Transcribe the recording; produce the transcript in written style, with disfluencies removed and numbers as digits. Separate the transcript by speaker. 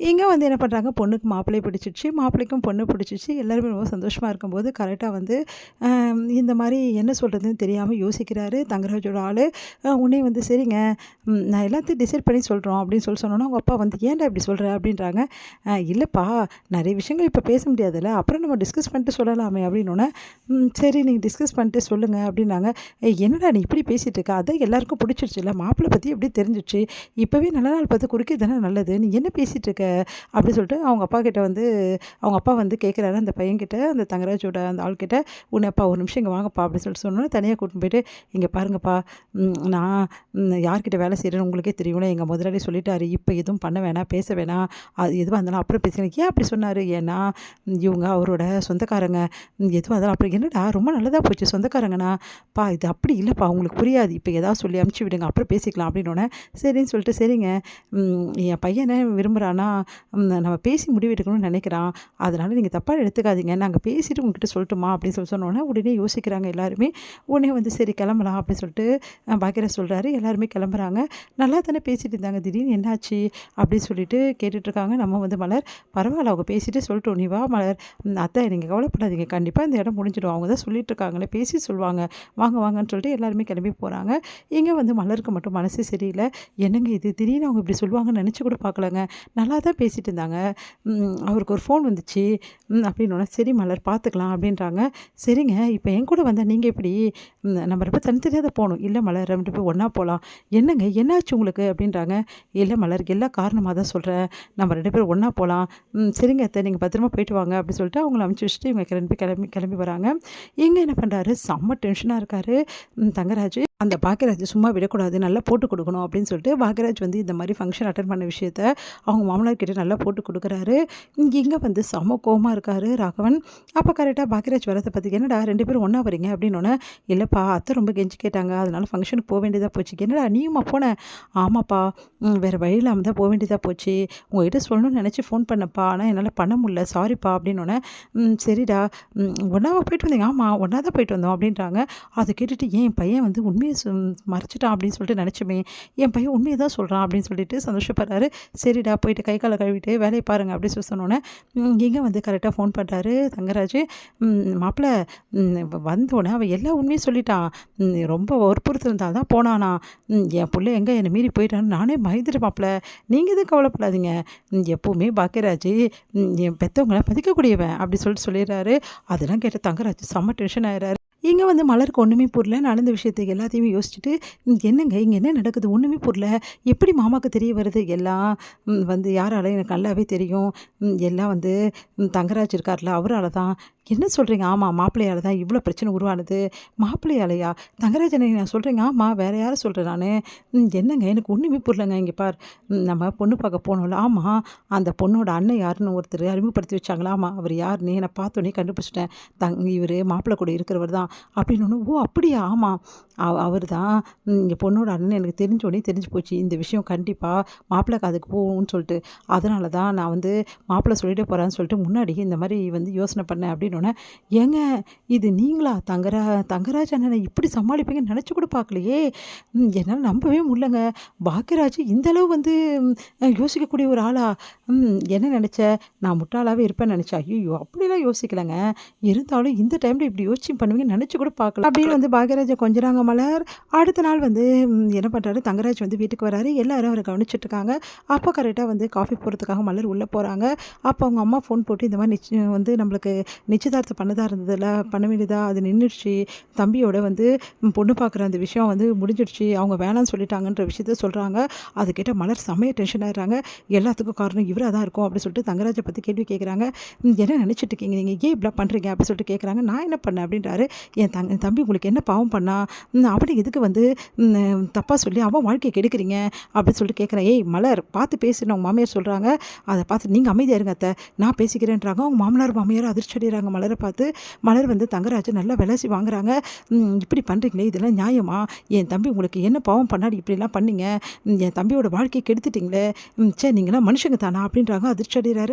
Speaker 1: இங்கே வந்து என்ன பண்ணுறாங்க, பொண்ணுக்கு மாப்பிள்ளைய பிடிச்சிருச்சு, மாப்பிள்ளைக்கும் பொண்ணு பிடிச்சிருச்சு. எல்லாருமே ரொம்ப சந்தோஷமாக இருக்கும்போது கரெக்டாக வந்து இந்த மாதிரி என்ன சொல்கிறதுன்னு தெரியாமல் யோசிக்கிறாரு தங்கராஜோட ஆள். உடனே வந்து சரிங்க, நான் எல்லாத்தையும் டிசைட் பண்ணி சொல்கிறோம் அப்படின்னு சொன்னோன்னா, அவங்க அப்பா வந்து ஏன்டா இப்படி சொல்கிற அப்படின்றாங்க. இல்லைப்பா, நிறைய விஷயங்கள் இப்போ பேச முடியாதுல்ல, அப்புறம் நம்ம டிஸ்கஸ் பண்ணிட்டு சொல்லலாமே அப்படின்னோடனே, சரி நீங்கள் டிஸ்கஸ் பண்ணிட்டு சொல்லுங்கள் அப்படின்னாங்க. என்னடா நீ இப்படி பேசிகிட்டு இருக்க, அதான் எல்லாருக்கும் பிடிச்சிருச்சுல்ல, மாப்பிள்ளை பற்றி எப்படி தெரிஞ்சிச்சு, இப்போவே நல்ல நாள் பார்த்து குறுக்கே தானே நல்லது, நீ என்ன பேசிகிட்டு இருக்க அப்படி சொல்லிட்டு அவங்க அப்பா கிட்ட வந்து அவங்க அப்பா வந்து கேட்குறாரு அந்த பையன்கிட்ட, அந்த தங்கராஜோட அந்த ஆள்கிட்ட, உன்னப்பா ஒரு நிமிஷம் இங்கே வாங்கப்பா அப்படின்னு சொல்லிட்டு சொன்னோன்னே தனியாக கூட்டின்னு போயிட்டு, இங்கே பாருங்கப்பா, நான் யார்கிட்ட வேலை செய்கிறேன்னு உங்களுக்கே தெரியும்ல, எங்கள் முதலாளி சொல்லிட்டாரு, இப்போ எதுவும் பண்ண வேணாம், பேச வேணாம், அது எதுவாக இருந்தாலும் அப்புறம் பேசுகிறேன். ஏன் அப்படி சொன்னார், ஏன்னா இவங்க அவரோட சொந்தக்காரங்க, எதுவாக இருந்தாலும் அப்புறம் என்னடா ரொம்ப நல்லதாக போச்சு சொந்தக்காரங்கண்ணா, இது அப்படி இல்லைப்பா, உங்களுக்கு புரியாது, இப்போ ஏதாவது சொல்லி அனுப்பிச்சி விடுங்க, அப்புறம் பேசிக்கலாம் அப்படின்னோடனே, சரின்னு சொல்லிட்டு சரிங்க, என் பையனை விரும்புகிறான்னா நம்ம பேசி முடிவெடுக்கணும்னு நினைக்கிறான், அதனால் நீங்கள் தப்பாக எடுத்துக்காதீங்க, நாங்கள் பேசிவிட்டு உங்ககிட்ட சொல்லட்டுமா அப்படின்னு சொன்னோன்னே உடனே யோசிக்கிறாங்க எல்லாருமே. உடனே வந்து சரி கிளம்பலாம் அப்படின்னு சொல்லிட்டு பாக்கியராஜ் சொல்கிறாரு. எல்லாருமே கிளம்புறாங்க. நல்லா தானே பேசிகிட்டு இருந்தாங்க, திடீர்னு என்னாச்சு அப்படின்னு சொல்லிட்டு கேட்டுட்ருக்காங்க. நம்ம வந்து மலர், பரவாயில்ல அவங்க பேசிகிட்டே சொல்லட்டும், நீ வா மலர், அத்தை நீங்கள் கவலைப்படாதீங்க, கண்டிப்பாக இந்த இடம் முடிஞ்சிடும், அவங்க தான் சொல்லிட்டு இருக்காங்களே, பேசி சொல்லுவாங்க, வாங்க வாங்கன்னு சொல்லிட்டு எல்லாருமே கிளம்பி போகிறாங்க. இங்கே வந்து மலருக்கு மட்டும் மனசே சரியில்லை. என்னங்க இது, திடீர்னு அவங்க இப்படி சொல்லுவாங்கன்னு நினச்சி கூட பார்க்கலங்க, நல்லா தான் பேசிகிட்டு இருந்தாங்க, அவருக்கு ஒரு ஃபோன் வந்துச்சு அப்படின்னோடனே, சரி மலர் பார்த்துக்கலாம் அப்படின்றாங்க. சரிங்க, இப்போ என் கூட வந்தால் நீங்கள் எப்படி, நம்ம ரொம்ப தனித்தனியாக தான் போகணும், இல்லை மலர் ரெண்டு பேர் ஒன்றா போகலாம், என்னங்க என்னாச்சு உங்களுக்கு அப்படின்றாங்க. இல்லை மலர், எல்லா காரணமாக தான் சொல்கிறேன், நம்ம ரெண்டு பேரும் ஒன்றா போகலாம், சரிங்க அத்தை நீங்கள் பத்திரமா போயிட்டு வாங்க அப்படின்னு சொல்லிட்டு அவங்கள அனுப்பிச்சி வச்சுட்டு இவங்க கிளம்பி வராங்க. இங்கே என்ன பண்ணுறாரு, செம்ம டென்ஷனாக இருக்கார் தங்கராஜ். அந்த பாக்கியராஜ் சும்மா விடக்கூடாது, நல்லா போட்டு கொடுக்கணும் அப்படின்னு சொல்லிட்டு பாக்கியராஜ் வந்து இந்த மாதிரி ஃபங்க்ஷன் அட்டன் பண்ண விஷயத்த அவங்க மாமனார் கிட்டே நல்லா போட்டு கொடுக்குறாரு. இங்கே வந்து செம கோவமாக இருக்கார் ராகவன். அப்போ கரெக்டாக பாக்கியராஜ் வரதை பற்றி, என்னடா ரெண்டு பேரும் ஒன்றா வரீங்க அப்படின்னோடனே, இல்லைப்பா அத்தை ரொம்ப கெஞ்சி கேட்டாங்க, அதனால் ஃபங்க்ஷனுக்கு போக வேண்டியதாக போச்சு. என்னடா நீயுமா போனேன், ஆமாப்பா வேறு வழி இல்லாமல் தான் போக வேண்டியதாக போச்சு, உங்கள்கிட்ட சொல்லணும்னு நினச்சி ஃபோன் பண்ணப்பா, ஆனால் என்னால் பண்ண முடியல, சாரிப்பா அப்படின்னோடனே, சரிடா ஒன்றாவா போயிட்டு வந்தீங்க, ஆமாம் ஒன்றா தான் போயிட்டு வந்தோம் அப்படின்றாங்க. அதை கேட்டுட்டு என் பையன் வந்து உண்மையை மறைச்சிட்டான் அப்படின்னு சொல்லிட்டு நினச்சோமே, என் பையன் உண்மையை தான் சொல்கிறான் அப்படின்னு சொல்லிட்டு சந்தோஷப்படுறாரு. சரிடா போயிட்டு கை காலை கழுவிட்டு வேலையை பாருங்கள் அப்படின்னு சொல்லி சொன்னோன்னே, இங்கே வந்து கரெக்டாக ஃபோன் பண்ணுறாரு தங்கராஜ். மாப்பிள்ளை வந்தோடனே அவன் எல்லா உண்மையும் சொல்லிட்டான், ரொம்ப வற்புறுத்திருந்தால் தான் போனானா, என் பிள்ளை எங்கே என்னை மீறி போயிட்டான்னு நானே பயந்துட்டு, மாப்பிள்ளை நீங்கள் எதுவும் கவலைப்படாதீங்க, எப்போவுமே பாக்கியராஜ் என் பெற்றவங்களை மதிக்கக்கூடியவன் அப்படி சொல்லிட்டு சொல்லிடுறாரு. அதெல்லாம் கேட்ட தங்கராஜ் செம்ம டென்ஷன் ஆகிறாரு. இங்கே வந்து மலருக்கு ஒன்றுமே புரியல, நடந்த விஷயத்துக்கு எல்லாத்தையுமே யோசிச்சுட்டு, என்னங்க இங்கே என்ன நடக்குது ஒன்றுமே புரியல, எப்படி மாமாவுக்கு தெரிய வருது, எல்லாம் வந்து யாரால எனக்கு நல்லாவே தெரியும், எல்லாம் வந்து தங்கராஜ் இருக்கார்ல அவரால் தான், என்ன சொல்கிறீங்க, ஆமாம் மாப்பிள்ளையால் தான் இவ்வளோ பிரச்சனை உருவானது, மாப்பிள்ளையாலையா தங்கராஜனை நான் சொல்கிறேங்க, ஆமாம் வேறு யாரும் சொல்கிறேன் நான், என்னங்க எனக்கு ஒன்றுமே புரியலங்க, இங்கே பார் நம்ம பொண்ணு பார்க்க போனோம்ல, ஆமாம் அந்த பொண்ணோட அண்ணன் யாருன்னு ஒருத்தர் அறிமுகப்படுத்தி வச்சாங்களா, ஆமாம் அவர் யாருன்னு நான் பார்த்தோன்னே கண்டுபிடிச்சிட்டேன், இவர் மாப்பிள்ளை கூட இருக்கிறவர் தான் அப்படின்னு. ஓ அப்படியா, ஆமாம் அவர் தான் இங்கே பொண்ணோட அண்ணன் எனக்கு தெரிஞ்சோடனே தெரிஞ்சு போச்சு, இந்த விஷயம் கண்டிப்பாக மாப்பிள்ளை காதுக்கு போகும்னு சொல்லிட்டு, அதனால தான் நான் வந்து மாப்பிள்ளை சொல்லிட்டு போகிறான்னு சொல்லிட்டு முன்னாடி இந்த மாதிரி வந்து யோசனை பண்ணேன் அப்படின்னு. ஏங்க இது நீங்களா தங்கராஜ் அண்ணனை இப்படி சமாளிப்பீங்கன்னு நினச்சி கூட பார்க்கலையே, என்னால் நம்பவே முடியலங்க, பாக்கியராஜ் இந்தளவு வந்து யோசிக்கக்கூடிய ஒரு ஆளா, என்ன நினச்ச, நான் முட்டாளாகவே இருப்பேன்னு நினச்சேன், ஐயோ அப்படிலாம் யோசிக்கலைங்க, இருந்தாலும் இந்த டைமில் இப்படி யோசிச்சு பண்ணுவீங்கன்னு நினச்சி கூட பார்க்கல அப்படின்னு வந்து பாக்கியராஜை கொஞ்சறாங்க மலர். அடுத்த நாள் வந்து என்ன பண்ணுறாரு, தங்கராஜ் வந்து வீட்டுக்கு வராரு, எல்லாரும் அவரை கவனிச்சிட்ருக்காங்க. அப்போ கரெக்டாக வந்து காஃபி போடுறதுக்காக மலர் உள்ளே போகிறாங்க. அப்போ அவங்க அம்மா ஃபோன் போட்டு இந்த மாதிரி வந்து நம்மளுக்கு நிச்சயதார்த்தம் பண்ணதாக இருந்ததில்ல, பண்ண வேண்டியதா அது நின்றுடுச்சு, தம்பியோட வந்து பொண்ணு பார்க்குற அந்த விஷயம் வந்து முடிஞ்சிடுச்சு, அவங்க வேணான்னு சொல்லிட்டாங்கன்ற விஷயத்த சொல்கிறாங்க. அது கேட்ட மலர் செம்மையாக டென்ஷன் ஆகிடுறாங்க. எல்லாத்துக்கும் காரணம் இவராக தான் இருக்கும் அப்படின்னு சொல்லிட்டு தங்கராஜை பற்றி கேள்வி கேட்குறாங்க. என்ன நினச்சிட்டு இருக்கீங்க நீங்கள், ஏன் இப்படிலாம் பண்ணுறீங்க அப்படின்னு சொல்லிட்டு கேட்குறாங்க. நான் என்ன பண்ணேன் அப்படின்றாரு. என் தம்பி உங்களுக்கு என்ன பாவம் பண்ணா, அவனை எதுக்கு வந்து தப்பாக சொல்லி அவன் வாழ்க்கையை கெடுக்கிறீங்க அப்படின்னு சொல்லிட்டு கேட்குறேன். ஏய் மலர் பார்த்து பேசுன்னு அவங்க மாமியார் சொல்கிறாங்க. அதை பார்த்து நீங்கள் அமைதியாக இருங்க அத்தை, நான் பேசிக்கிறேன்றாங்க. அவங்க மாமியார் அதிர்ச்சி அடைகிறாங்க மலரை பார்த்து. மலர் வந்து தங்கராஜ் நல்லா விளாசி வாங்குறாங்க. இப்படி பண்ணுறீங்களே இதெல்லாம் நியாயமா, என் தம்பி உங்களுக்கு என்ன பாவம் பண்ணாடி இப்படிலாம் பண்ணீங்க, என் தம்பியோட வாழ்க்கையை கெடுத்துட்டிங்களே, சே நீங்களாம் மனுஷங்க தானா அப்படின்றாங்க. அதிர்ச்சி அடைகிறாரு.